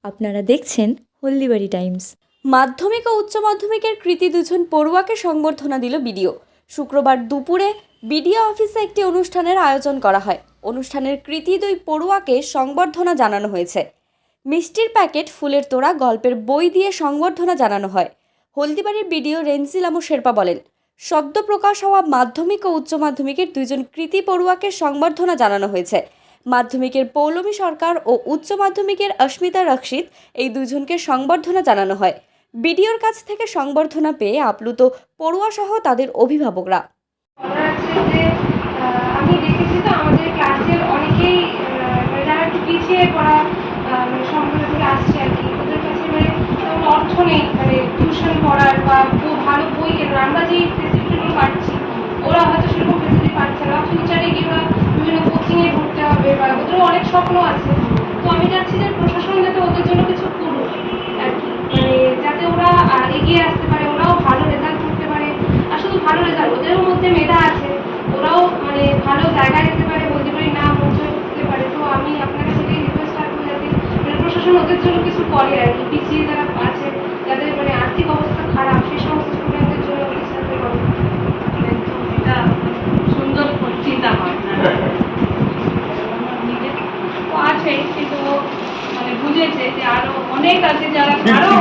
আপনারা দেখছেন হলদিবাড়ি টাইমস। মাধ্যমিক ও উচ্চ মাধ্যমিকের কৃতী দুজন পড়ুয়াকে সংবর্ধনা দিল বিডিও। শুক্রবার দুপুরে বিডিও অফিসে একটি অনুষ্ঠানের আয়োজন করা হয়। অনুষ্ঠানের কৃতী দুই পড়ুয়াকে সংবর্ধনা জানানো হয়েছে। মিষ্টির প্যাকেট, ফুলের তোড়া, গল্পের বই দিয়ে সংবর্ধনা জানানো হয়। হলদিবাড়ির বিডিও রেঞ্জিলামু শেরপা বলেন, সদ্য প্রকাশ হওয়া মাধ্যমিক ও উচ্চ মাধ্যমিকের দুজন কৃতী পড়ুয়াকে সংবর্ধনা জানানো হয়েছে। মাধ্যমিকের পৌলমী সরকার ও উচ্চ মাধ্যমিকের অস্মিতা রক্ষিত, এই দুজনকে সংবর্ধনা জানানো হয়। বিডিওর কাছ থেকে সংবর্ধনা পেয়ে আপ্লুত পড়ুয়া সহ তাদের অভিভাবকরা। আমি দেখেছি তো আমাদের ক্লাসের অনেকেই যারা একটু পিছিয়ে পড়া সম্প্রদায় থেকে আসছে আর কি, ওদের কাছে তেমন অর্থ নেই টিউশন পড়ার বা ভালো বই কেনার। আমরা যেই ফেসিলিটিগুলো পাচ্ছি ওরা হয়তো সেরকম ফেসিলিটি পাচ্ছে না। ফিউচারে কিংবা বিভিন্ন কোচিংয়ে ভর্তি হবে বা ওদেরও অনেক স্বপ্ন আছে। তো আমি চাচ্ছি যে প্রশাসন যাতে ওদের জন্য কিছু করুক আর কি, যাতে ওরা এগিয়ে আসতে পারে, ওরাও ভালো রেজাল্ট করতে পারে। আর শুধু ভালো রেজাল্ট, ওদের মধ্যে মেধা আছে, ওরাও ভালো জায়গায় যেতে পারে, হলদিবাড়ির নাম উজ্জ্বল করতে পারে। তো আমি আপনার কাছে রিকোয়েস্ট রাখবো যাতে প্রশাসন ওদের জন্য কিছু করে আর কি। পিছিয়ে যারা আছে, যাদের আর্থিক অবস্থা খারাপ, সেই সমস্ত স্টুডেন্টদের জন্য কিছু একটা করে। এটা সুন্দর চিন্তা হয় আছে, কিন্তু বুঝেছে যে আরো অনেক আছে যারা আরো